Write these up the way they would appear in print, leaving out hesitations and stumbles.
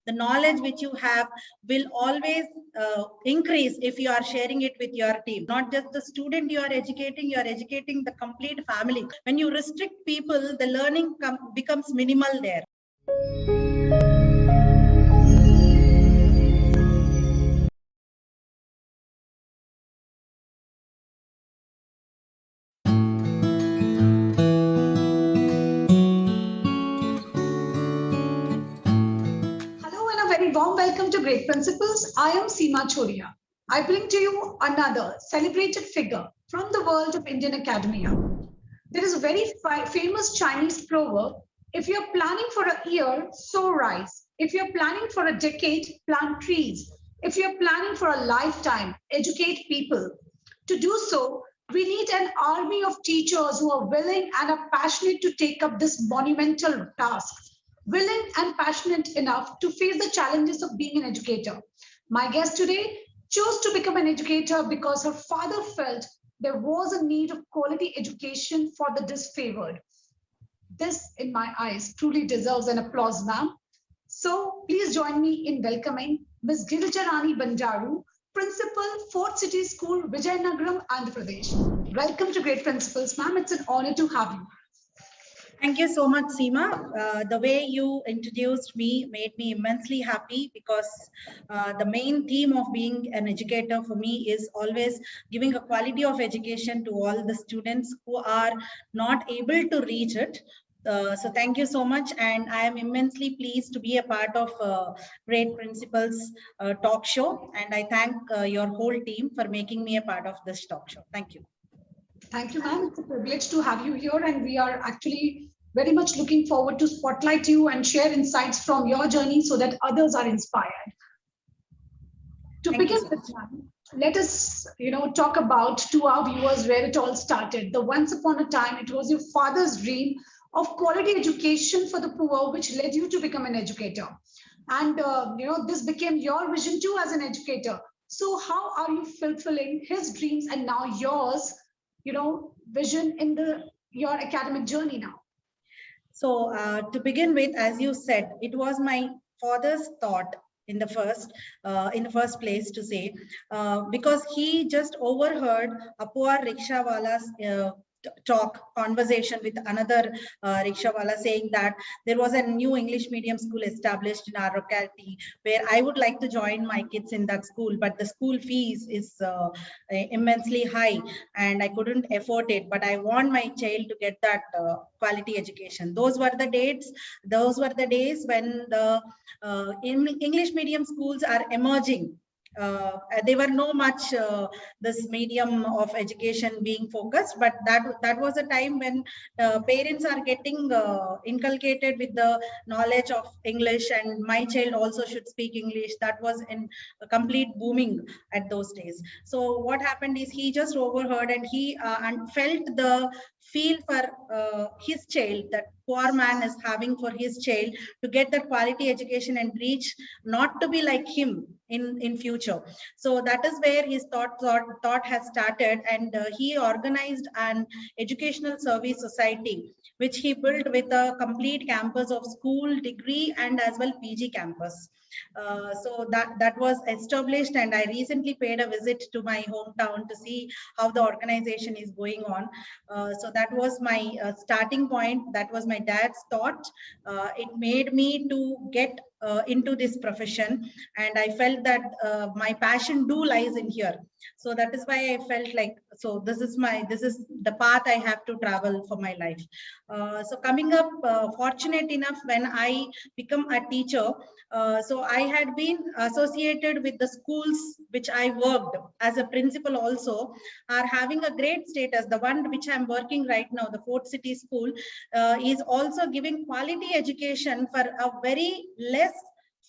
The knowledge which you have will always increase if you are sharing it with your team. Not just the student you are educating the complete family. When you restrict people, the learning becomes minimal there. Warm welcome to Great Principles. I am Seema Choria. I bring to you another celebrated figure from the world of Indian academia. There is a very famous Chinese proverb: if you're planning for a year, sow rice. If you're planning for a decade, plant trees. If you're planning for a lifetime, educate people. To do so, we need an army of teachers who are willing and are passionate to take up this monumental task. Willing and passionate enough to face the challenges of being an educator. My guest today chose to become an educator because her father felt there was a need of quality education for the disfavored. This, in my eyes, truly deserves an applause, ma'am. So please join me in welcoming Ms. Girijarani Bandaru, Principal, Fort City School, Vijayanagaram, Andhra Pradesh. Welcome to Great Principles, ma'am. It's an honor to have you. Thank you so much, Seema. The way you introduced me made me immensely happy because the main theme of being an educator for me is always giving a quality of education to all the students who are not able to reach it. So thank you so much, and I am immensely pleased to be a part of Great Principles talk show, and I thank your whole team for making me a part of this talk show. Thank you. Thank you, ma'am. It's a privilege to have you here, and we are actually very much looking forward to spotlight you and share insights from your journey so that others are inspired. To begin with, let us, talk about to our viewers where it all started. The once upon a time, it was your father's dream of quality education for the poor, which led you to become an educator. And, this became your vision too as an educator. So how are you fulfilling his dreams and now yours, vision in your academic journey now? So to begin with, as you said, it was my father's thought in the first place to say, because he just overheard a poor rickshawala's conversation with another rickshawala saying that there was a new English medium school established in our locality where I would like to join my kids in that school, but the school fees is immensely high and I couldn't afford it, but I want my child to get that quality education. Those were the days when the English medium schools are emerging. They were no much this medium of education being focused, but that was a time when parents are getting inculcated with the knowledge of English, and my child also should speak English. That was in a complete booming at those days. So what happened is he just overheard and he and felt the feel for his child, that poor man is having for his child, to get that quality education and reach not to be like him in future. So that is where his thought has started, and he organized an educational service society which he built with a complete campus of school, degree, and as well PG campus. So that was established, and I recently paid a visit to my hometown to see how the organization is going on. So that was my starting point. That was my dad's thought. It made me to get into this profession, and I felt that my passion lies in here. So that is why I felt like, so this is the path I have to travel for my life. So coming up, fortunate enough, when I become a teacher, so I had been associated with the schools which I worked as a principal also are having a great status. The one which I'm working right now, the Fort City School, is also giving quality education for a very less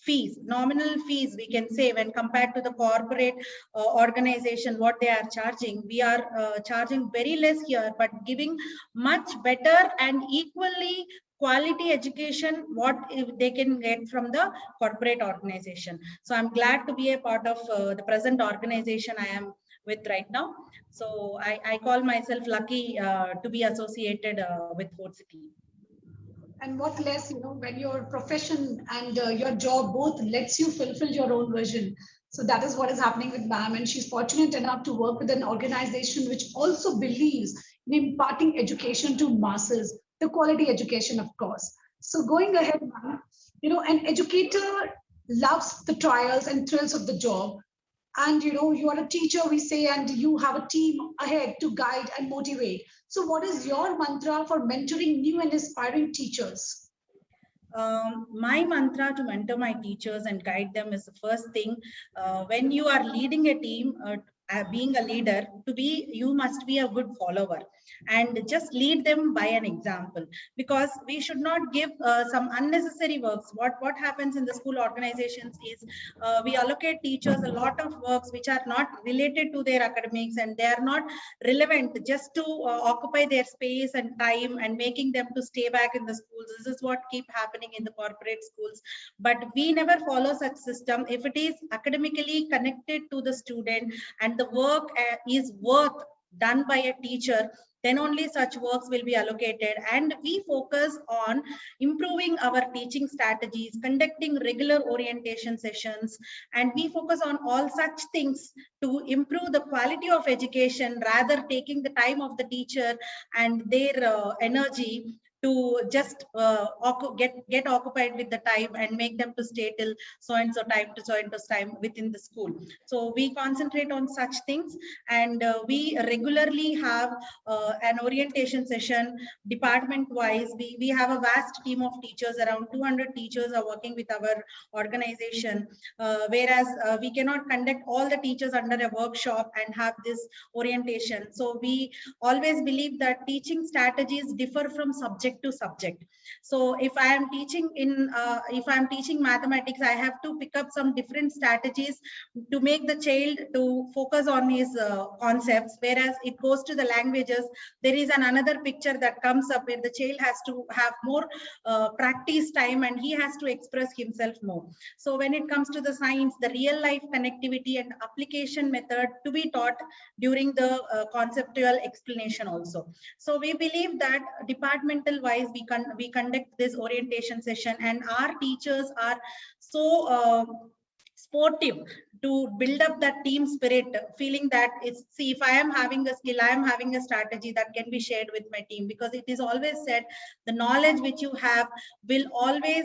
fees, nominal fees, we can say, when compared to the corporate organization, what they are charging. We are charging very less here, but giving much better and equally quality education what they can get from the corporate organization. So I'm glad to be a part of the present organization I am with right now. So I call myself lucky to be associated with Fort City. And what less, when your profession and your job both lets you fulfill your own vision. So that is what is happening with ma'am. And she's fortunate enough to work with an organization which also believes in imparting education to masses, the quality education, of course. So going ahead, ma'am, an educator loves the trials and thrills of the job. And you are a teacher, we say, and you have a team ahead to guide and motivate. So what is your mantra for mentoring new and aspiring teachers? My mantra to mentor my teachers and guide them is the first thing. When you are leading a team, being a leader, you must be a good follower and just lead them by an example, because we should not give some unnecessary works. What happens in the school organizations is we allocate teachers a lot of works which are not related to their academics, and they are not relevant, just to occupy their space and time and making them to stay back in the schools. This is what keep happening in the corporate schools, but we never follow such system. If it is academically connected to the student and the work is worth done by a teacher, then only such works will be allocated. And we focus on improving our teaching strategies, conducting regular orientation sessions, and we focus on all such things to improve the quality of education, rather taking the time of the teacher and their energy to just get occupied with the time and make them to stay till so and so time to so and so time within the school. So we concentrate on such things, and we regularly have an orientation session department wise. We have a vast team of teachers, around 200 teachers are working with our organization, whereas we cannot conduct all the teachers under a workshop and have this orientation. So we always believe that teaching strategies differ from subject to subject. So if I am teaching if I am teaching mathematics, I have to pick up some different strategies to make the child to focus on his concepts, whereas it goes to the languages, there is another picture that comes up where the child has to have more practice time and he has to express himself more. So when it comes to the science, the real life connectivity and application method to be taught during the conceptual explanation also. So we believe that departmental wise we conduct this orientation session, and our teachers are so sportive to build up that team spirit, feeling that it's, see, if I am having a skill, I am having a strategy that can be shared with my team, because it is always said the knowledge which you have will always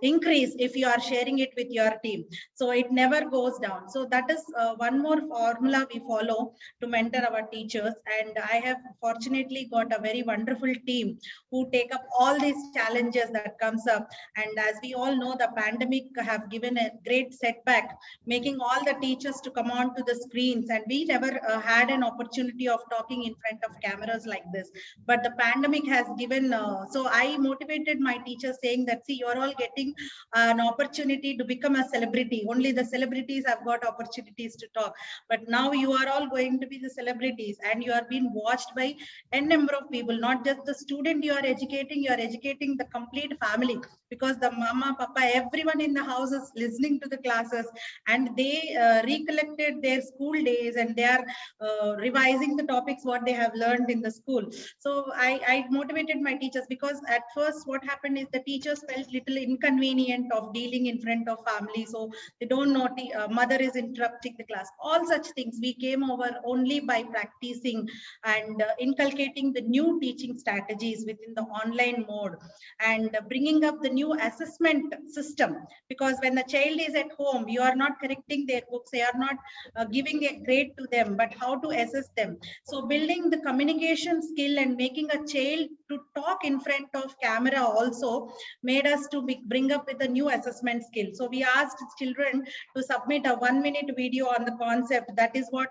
increase if you are sharing it with your team, so it never goes down. So that is one more formula we follow to mentor our teachers, and I have fortunately got a very wonderful team who take up all these challenges that comes up. And as we all know, the pandemic have given a great setback, making all the teachers to come on to the screens, and we never had an opportunity of talking in front of cameras like this, but the pandemic has given so I motivated my teachers saying that, see, you're all getting an opportunity to become a celebrity. Only the celebrities have got opportunities to talk, but now you are all going to be the celebrities, and you are being watched by n number of people, not just the student you are educating the complete family, because the mama, papa, everyone in the house is listening to the classes, and they recollected their school days, and they are revising the topics what they have learned in the school. So I motivated my teachers, because at first what happened is the teachers felt little inconvenient of dealing in front of family, so they don't know mother is interrupting the class. All such things we came over only by practicing and inculcating the new teaching strategies within the online mode, and bringing up the new assessment system, because when the child is at home, you are not correcting their books, they are not giving a grade to them, but how to assess them. So building the communication skill and making a child to talk in front of camera also made us to bring up with a new assessment skill. So we asked children to submit a 1-minute video on the concept. That is what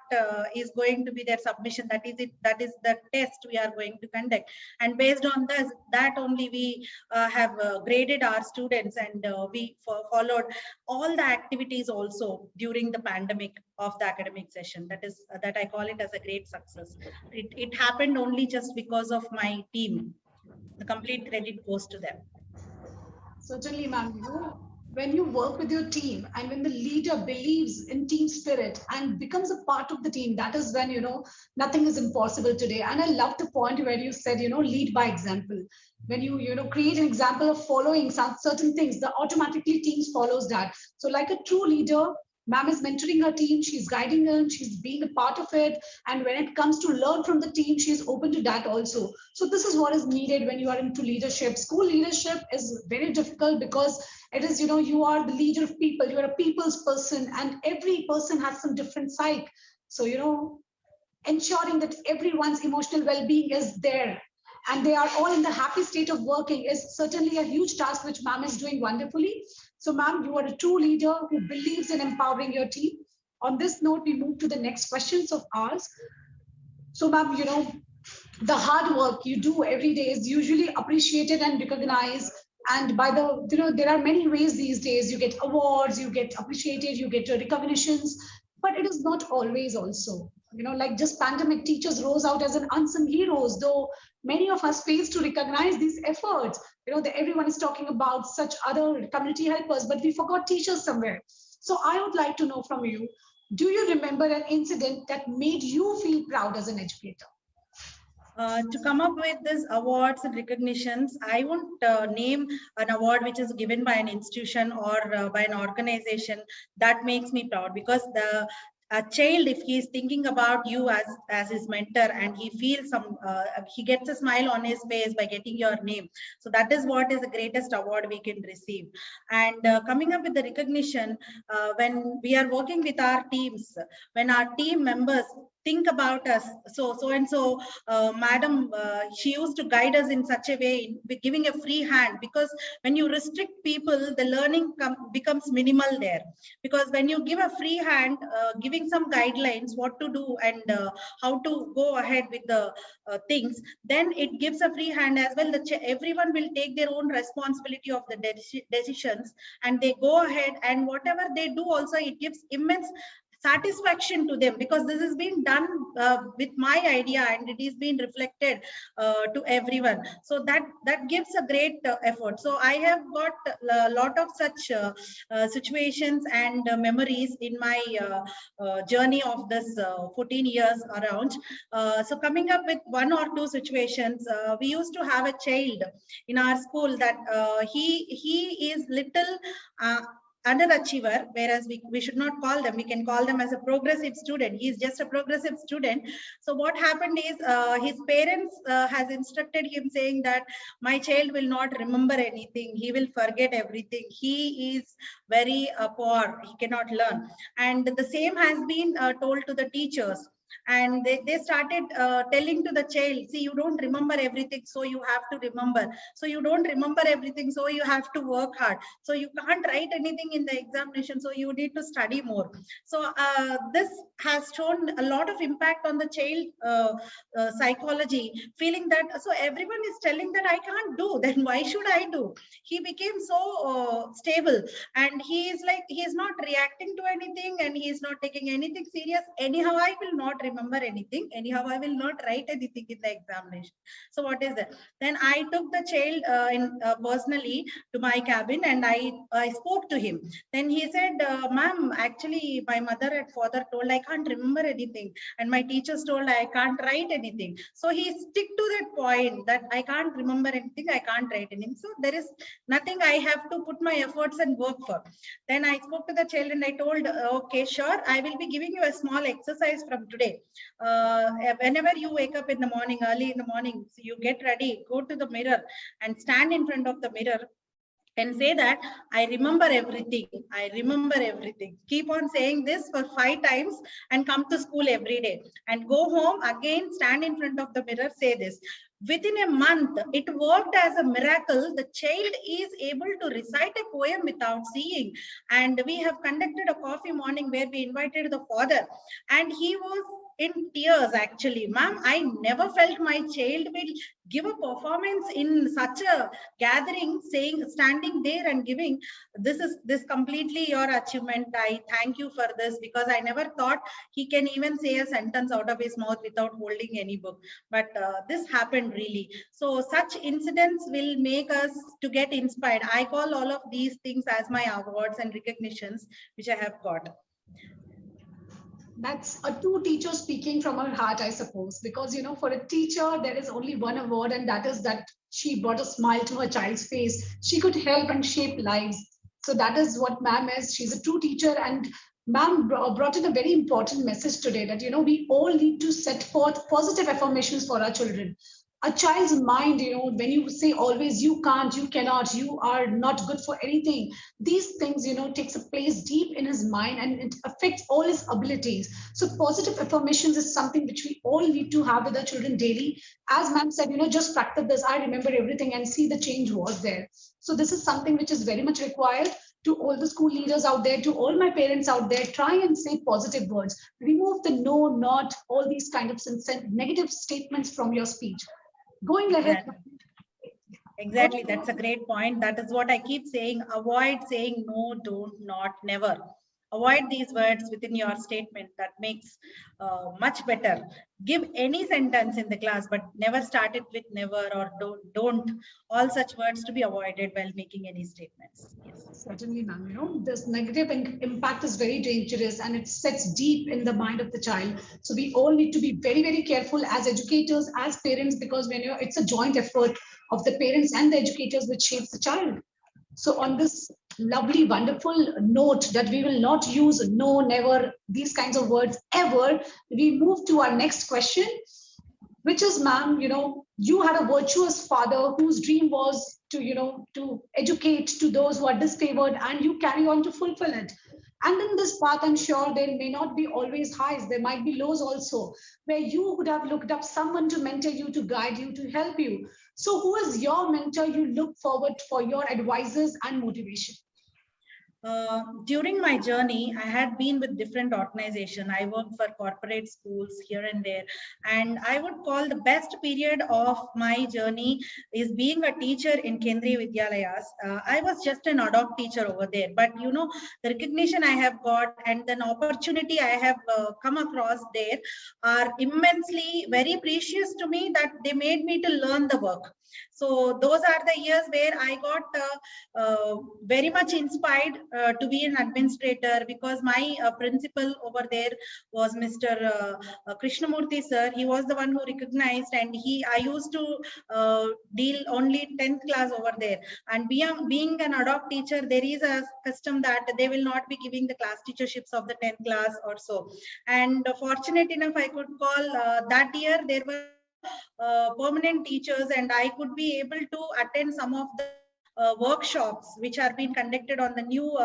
is going to be their submission. That is it. That is the test we are going to conduct. And based on this, that only we have graded our students, and we followed all the activities also during the pandemic of the academic session. That is that I call it as a great success. It happened only just because of my team. The complete credit goes to them. Certainly, ma'am. when you work with your team and when the leader believes in team spirit and becomes a part of the team, that is when, nothing is impossible today. And I love the point where you said, lead by example. When you create an example of following some certain things, the automatically teams follows that. So like a true leader, ma'am is mentoring her team, she's guiding them, she's being a part of it. And when it comes to learn from the team, she's open to that also. So this is what is needed when you are into leadership. School leadership is very difficult because it is, you are the leader of people, you're a people's person, and every person has some different psyche. So, ensuring that everyone's emotional well-being is there and they are all in the happy state of working is certainly a huge task which ma'am is doing wonderfully. So ma'am, you are a true leader who believes in empowering your team. On this note, we move to the next questions of ours. So ma'am, the hard work you do every day is usually appreciated and recognized. And by the, there are many ways these days. You get awards, you get appreciated, you get recognitions, but it is not always also. Like just pandemic teachers rose out as an unsung heroes, though many of us fails to recognize these efforts. That everyone is talking about such other community helpers, but we forgot teachers somewhere. So I would like to know from you, do you remember an incident that made you feel proud as an educator? To come up with these awards and recognitions, I won't name an award which is given by an institution or by an organization that makes me proud, because a child, if he is thinking about you as his mentor and he feels he gets a smile on his face by getting your name. So that is what is the greatest award we can receive. And coming up with the recognition, when we are working with our teams, when our team members think about us, so and so madam, she used to guide us in such a way, with giving a free hand, because when you restrict people, the learning becomes minimal there. Because when you give a free hand, giving some guidelines what to do and how to go ahead with the things, then it gives a free hand as well. Everyone will take their own responsibility of the decisions, and they go ahead, and whatever they do also, it gives immense satisfaction to them, because this has been done with my idea and it is being reflected to everyone. So that gives a great effort. So I have got a lot of such situations and memories in my journey of this 14 years around. So coming up with one or two situations, we used to have a child in our school that he is little underachiever, whereas we should not call them, we can call them as a progressive student. He is just a progressive student. So what happened is, his parents has instructed him, saying that my child will not remember anything, he will forget everything, he is very poor, he cannot learn. And the same has been told to the teachers, and they started telling to the child, see, you don't remember everything, so you have to remember. So you don't remember everything, so you have to work hard. So you can't write anything in the examination, so you need to study more. So this has shown a lot of impact on the child psychology, feeling that, so everyone is telling that I can't do, then why should I do? He became so stable, and he is like, he is not reacting to anything, and he is not taking anything serious. Anyhow, I will not remember anything, anyhow I will not write anything in the examination. So what is that? Then I took the child personally to my cabin, and I spoke to him. Then he said, ma'am, actually my mother and father told I can't remember anything, and my teachers told I can't write anything. So he stick to that point, that I can't remember anything, I can't write anything, so there is nothing I have to put my efforts and work for. Then I spoke to the child and I told, okay, sure, I will be giving you a small exercise from today. Whenever you wake up in the morning, early in the morning, so you get ready, go to the mirror and stand in front of the mirror and say that I remember everything, I remember everything. Keep on saying this for 5 times and come to school every day, and go home again, stand in front of the mirror, say this. Within a month, it worked as a miracle. The child is able to recite a poem without seeing. And we have conducted a coffee morning where we invited the father, and he was in tears actually. Ma'am, I never felt my child will give a performance in such a gathering, standing there and giving. This completely your achievement. I thank you for this, because I never thought he can even say a sentence out of his mouth without holding any book. But this happened really. So such incidents will make us to get inspired. I call all of these things as my awards and recognitions which I have got. That's a true teacher speaking from her heart, I suppose, because for a teacher, there is only one award, and that is that she brought a smile to her child's face. She could help and shape lives. So that is what ma'am is. She's a true teacher, and ma'am brought in a very important message today that we all need to set forth positive affirmations for our children. A child's mind, when you say always you can't, you cannot, you are not good for anything, these things takes a place deep in his mind, and it affects all his abilities. So positive affirmations is something which we all need to have with our children daily. As ma'am said, just practice this, I remember everything, and see the change was there. So this is something which is very much required. To all the school leaders out there, to all my parents out there, try and say positive words. Remove the no, not, all these kind of negative statements from your speech. Going ahead. Exactly. That's a great point. That is what I keep saying. Avoid saying no, don't, not, never. Avoid these words within your statement. That makes much better. Give any sentence in the class, but never start it with never or don't. All such words to be avoided while making any statements. Yes. Certainly, ma'am. This negative impact is very dangerous, and it sets deep in the mind of the child. So we all need to be very, very careful as educators, as parents, because when it's a joint effort of the parents and the educators which shapes the child. So on this lovely, wonderful note that we will not use no, never, these kinds of words ever, we move to our next question, which is, ma'am, you had a virtuous father whose dream was to educate to those who are disfavored, and you carry on to fulfill it. And in this path, I'm sure there may not be always highs, there might be lows also, where you would have looked up someone to mentor you, to guide you, to help you. So who is your mentor you look forward for your advices and motivation? During my journey, I had been with different organizations. I worked for corporate schools here and there. And I would call the best period of my journey is being a teacher in Kendriya Vidyalayas. I was just an ad hoc teacher over there. But, the recognition I have got and the opportunity I have come across there are immensely very precious to me, that they made me to learn the work. So those are the years where I got very much inspired to be an administrator, because my principal over there was Mr. Krishnamurthy sir. He was the one who recognized, and I used to deal only 10th class over there. And being an ad hoc teacher, there is a custom that they will not be giving the class teacherships of the 10th class or so. And fortunate enough, I could call that year there were permanent teachers, and I could be able to attend some of the workshops which are being conducted on the new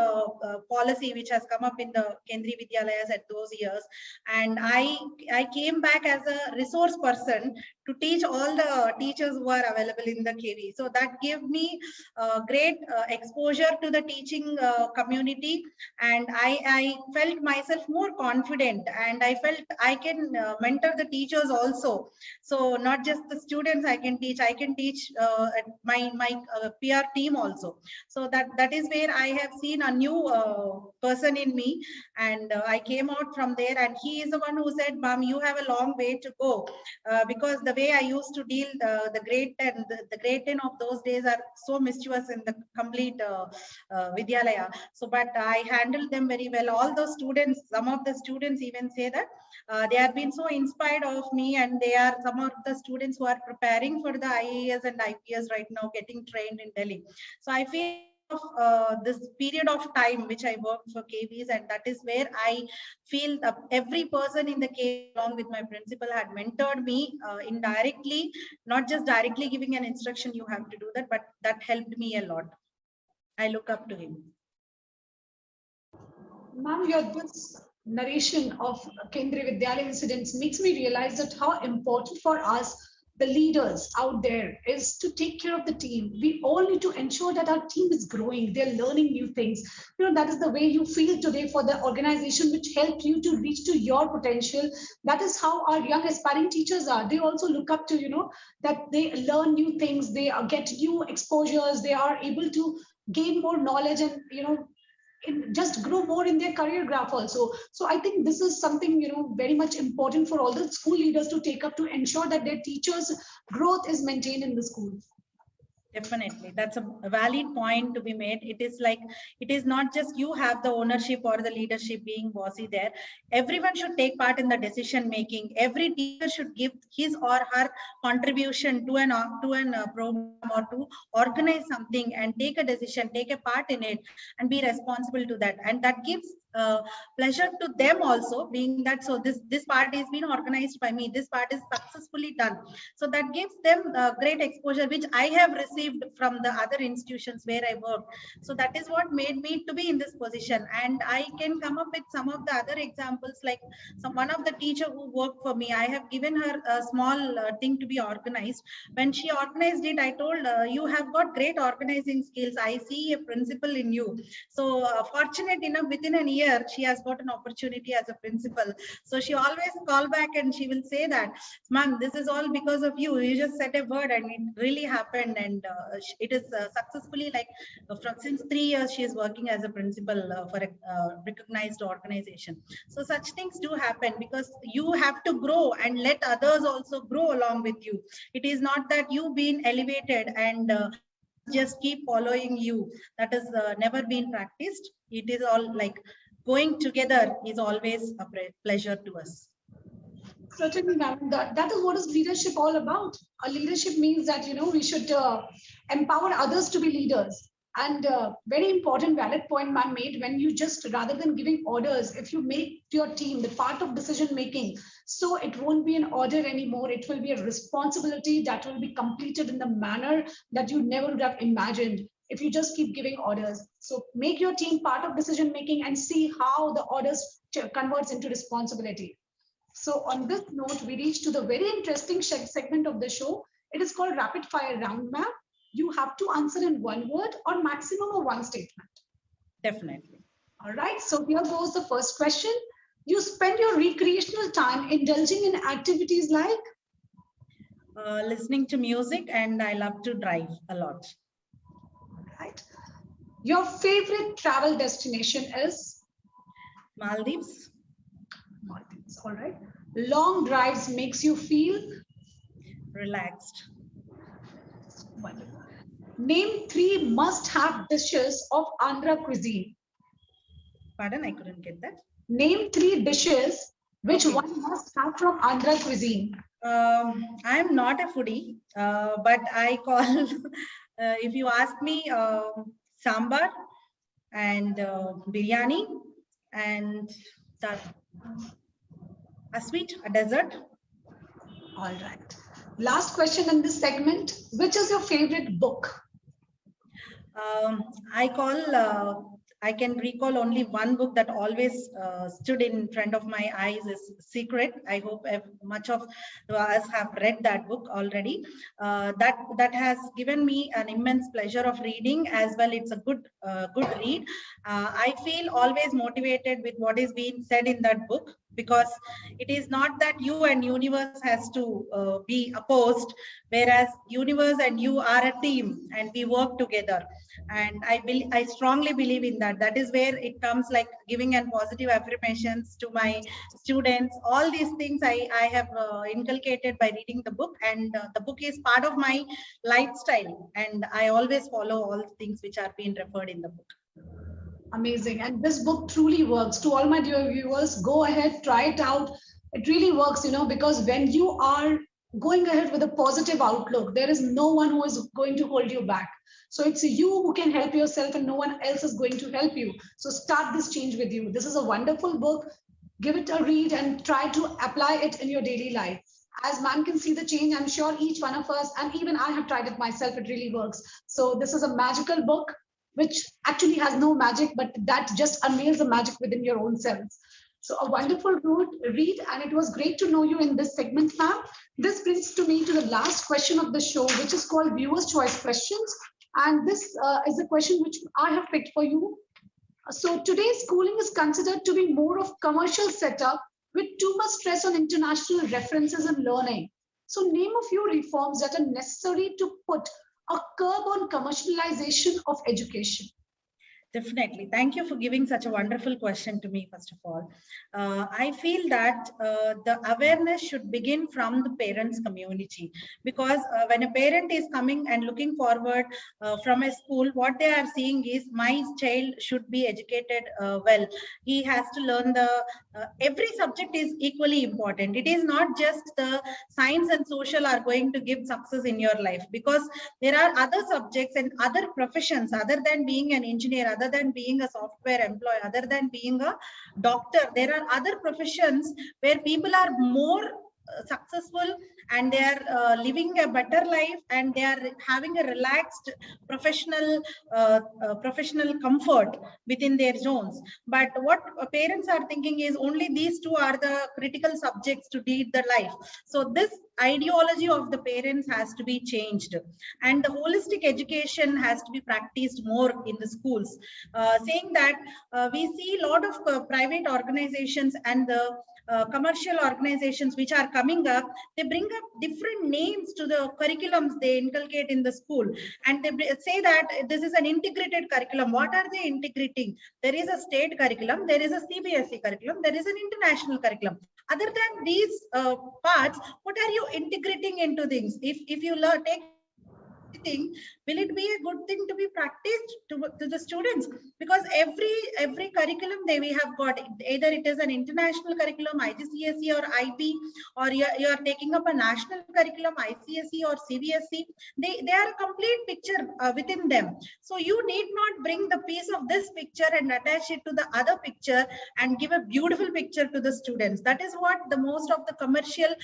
policy which has come up in the Kendriya Vidyalayas at those years. And I came back as a resource person to teach all the teachers who are available in the KV. So that gave me great exposure to the teaching community, and I felt myself more confident, and I felt I can mentor the teachers also. So not just the students I can teach at my PR team also. So that is where I have seen a new person in me, and I came out from there, and he is the one who said, "Mom, you have a long way to go," because the way I used to deal the grade 10, the grade 10 of those days are so mischievous in the complete Vidyalaya. So, but I handled them very well. All those students, some of the students even say that they have been so inspired of me, and they are some of the students who are preparing for the IAS and IPS right now, getting trained in Delhi. So I feel this period of time which I worked for KVs, and that is where I feel every person in the KV along with my principal had mentored me indirectly, not just directly giving an instruction you have to do that, but that helped me a lot. I look up to him. Ma'am, this narration of Kendriya Vidyalaya incidents makes me realize that how important for us the leaders out there is to take care of the team. We all need to ensure that our team is growing, they're learning new things. That is the way you feel today for the organization, which helped you to reach to your potential. That is how our young aspiring teachers are. They also look up to, that they learn new things, they get new exposures, they are able to gain more knowledge and, just grow more in their career graph also. So I think this is something, very much important for all the school leaders to take up to ensure that their teachers' growth is maintained in the school. Definitely, that's a valid point to be made. It is like, it is not just you have the ownership or the leadership being bossy there. Everyone should take part in the decision making. Every teacher should give his or her contribution to an program, or to organize something and take a decision, take a part in it, and be responsible to that. And that gives pleasure to them also, being that, so this part is being organized by me, this part is successfully done. So that gives them great exposure, which I have received from the other institutions where I work. So that is what made me to be in this position. And I can come up with some of the other examples, like one of the teacher who worked for me, I have given her a small thing to be organized. When she organized it, I told, you have got great organizing skills, I see a principal in you. So fortunate enough, within a year she has got an opportunity as a principal. So she always call back and she will say that, ma'am, this is all because of you, you just said a word and it really happened. And it is successfully, like from since 3 years she is working as a principal for a recognized organization. So such things do happen because you have to grow and let others also grow along with you. It is not that you been elevated and just keep following you. That is never been practiced. It is all like going together is always a pleasure to us. Certainly, ma'am. That is what is leadership all about. Leadership means that, we should empower others to be leaders. And very important valid point ma'am made, when you just, rather than giving orders, if you make your team the part of decision making, so it won't be an order anymore. It will be a responsibility that will be completed in the manner that you never would have imagined if you just keep giving orders. So make your team part of decision making and see how the orders converts into responsibility. So on this note, we reach to the very interesting segment of the show. It is called rapid fire round, ma'am. You have to answer in one word or maximum of one statement. Definitely. All right. So here goes the first question. You spend your recreational time indulging in activities like? Listening to music, and I love to drive a lot. All right. Your favorite travel destination is? Maldives. Maldives. All right. Long drives makes you feel? Relaxed. Wonderful. Name 3 must-have dishes of Andhra cuisine. Pardon, I couldn't get that. Name 3 dishes which one must have from Andhra cuisine. I'm not a foodie, but I call, if you ask me, sambar and biryani and a sweet, a dessert. All right. Last question in this segment. Which is your favorite book? I can recall only one book that always stood in front of my eyes is Secret. I hope much of us have read that book already. That has given me an immense pleasure of reading as well. It's a good read. I feel always motivated with what is being said in that book, because it is not that you and universe has to be opposed, whereas universe and you are a team and we work together. And I strongly believe in that. That is where it comes, like giving and positive affirmations to my students. All these things I have inculcated by reading the book, and the book is part of my lifestyle, and I always follow all things which are being referred in the book. Amazing. And this book truly works. To all my dear viewers, go ahead, try it out. It really works, because when you are going ahead with a positive outlook, there is no one who is going to hold you back. So it's you who can help yourself and no one else is going to help you. So start this change with you. This is a wonderful book. Give it a read and try to apply it in your daily life. As man can see the change, I'm sure each one of us, and even I have tried it myself, it really works. So this is a magical book, which actually has no magic, but that just unveils the magic within your own selves. So a wonderful read, and it was great to know you in this segment, ma'am. This brings to me to the last question of the show, which is called Viewers' Choice Questions. And this is a question which I have picked for you. So today's schooling is considered to be more of commercial setup with too much stress on international references and learning. So name a few reforms that are necessary to put a curb on commercialization of education. Definitely. Thank you for giving such a wonderful question to me, first of all. I feel that the awareness should begin from the parents' community, because when a parent is coming and looking forward from a school, what they are seeing is my child should be educated well. He has to learn every subject is equally important. It is not just the science and social are going to give success in your life, because there are other subjects and other professions other than being an engineer, other than being a software employee, other than being a doctor. There are other professions where people are more successful, and they are living a better life, and they are having a relaxed professional comfort within their zones. But what parents are thinking is only these two are the critical subjects to lead the life. So this ideology of the parents has to be changed, and the holistic education has to be practiced more in the schools, saying that we see a lot of private organizations and the commercial organizations which are coming up. They bring up different names to the curriculums they inculcate in the school, and they say that this is an integrated curriculum. What are they integrating? There is a state curriculum, there is a CBSE curriculum, there is an international curriculum. Other than these parts, what are you integrating into things? If you take thing, will it be a good thing to be practiced to the students? Because every curriculum we have got, either it is an international curriculum, IGCSE or IB, or you're taking up a national curriculum, ICSE or CBSE. They are a complete picture within them. So you need not bring the piece of this picture and attach it to the other picture and give a beautiful picture to the students. That is what the most of the commercial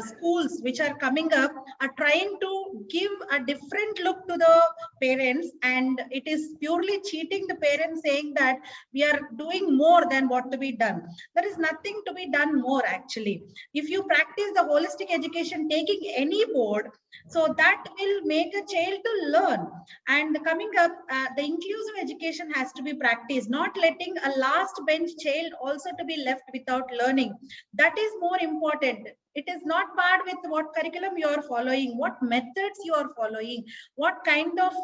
schools which are coming up are trying to give a different look to the parents, and it is purely cheating the parents, saying that we are doing more than what to be done. There is nothing to be done more actually. If you practice the holistic education, taking any board, so that will make a child to learn. And coming up, the inclusive education has to be practiced, not letting a last bench child also to be left without learning. That is more important. It is not part with what curriculum you are following, what methods you are following, what kind of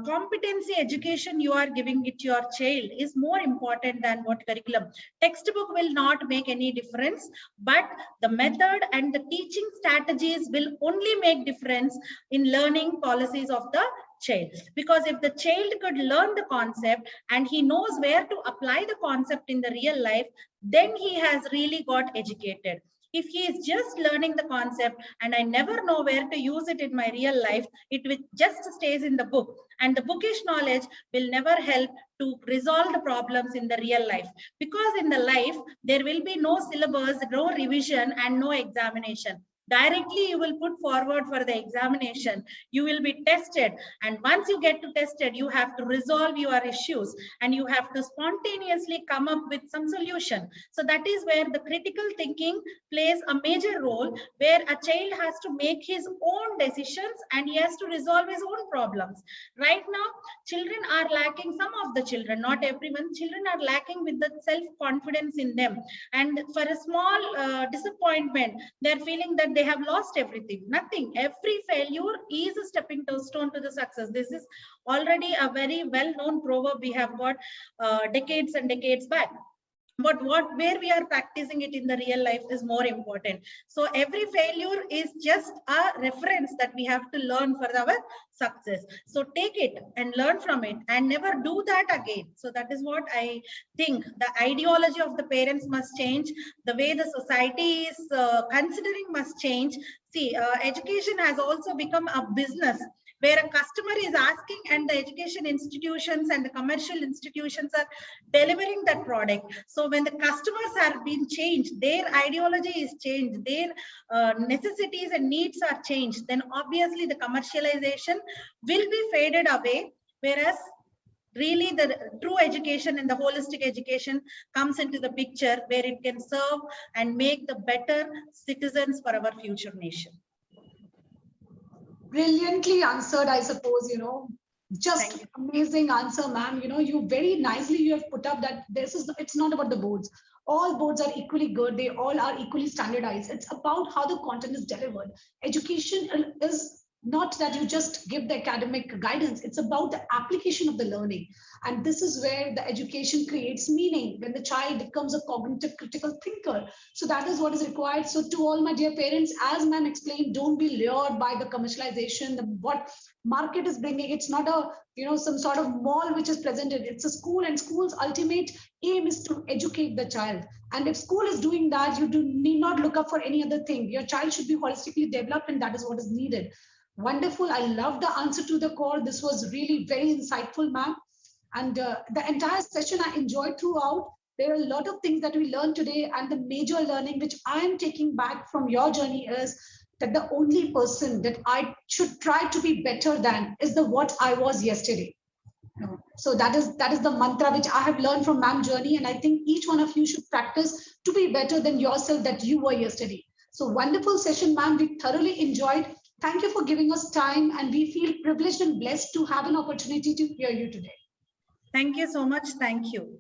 competency education you are giving it to your child is more important than what curriculum. Textbook will not make any difference, but the method and the teaching strategies will only make difference in learning policies of the child. Because if the child could learn the concept and he knows where to apply the concept in the real life, then he has really got educated. If he is just learning the concept and I never know where to use it in my real life, it will just stays in the book, and the bookish knowledge will never help to resolve the problems in the real life. Because in the life, there will be no syllabus, no revision, and no examination. Directly you will put forward for the examination, you will be tested, and once you get to tested, you have to resolve your issues and you have to spontaneously come up with some solution. So that is where the critical thinking plays a major role, where a child has to make his own decisions and he has to resolve his own problems. Right now, children are lacking, some of the children, not everyone, children are lacking with the self-confidence in them, and for a small disappointment, they're feeling that they have lost everything. Nothing. Every failure is a stepping stone to the success. This is already a very well-known proverb we have got decades and decades back. But where we are practicing it in the real life is more important. So every failure is just a reference that we have to learn for our success. So take it and learn from it and never do that again. So that is what I think. The ideology of the parents must change. The way the society is considering must change. See, education has also become a business, where a customer is asking and the education institutions and the commercial institutions are delivering that product. So when the customers are being changed, their ideology is changed, their necessities and needs are changed, then obviously the commercialization will be faded away, whereas Really, the true education and the holistic education comes into the picture, where it can serve and make the better citizens for our future nation. Brilliantly answered, I suppose, just Thank you. amazing answer, ma'am. You very nicely you have put up that it's not about the boards. All boards are equally good. They all are equally standardized. It's about how the content is delivered. Education is not that you just give the academic guidance. It's about the application of the learning. And this is where the education creates meaning, when the child becomes a cognitive critical thinker. So that is what is required. So to all my dear parents, as ma'am explained, don't be lured by the commercialization, what market is bringing. It's not some sort of mall which is presented. It's a school, and school's ultimate aim is to educate the child. And if school is doing that, you need not look up for any other thing. Your child should be holistically developed, and that is what is needed. Wonderful. I love the answer to the core. This was really very insightful, ma'am. And the entire session I enjoyed throughout. There are a lot of things that we learned today, and the major learning which I am taking back from your journey is that the only person that I should try to be better than is the what I was yesterday. So that is the mantra which I have learned from ma'am journey, and I think each one of you should practice to be better than yourself that you were yesterday. So wonderful session, ma'am. We thoroughly enjoyed. Thank you for giving us time, and we feel privileged and blessed to have an opportunity to hear you today. Thank you so much. Thank you.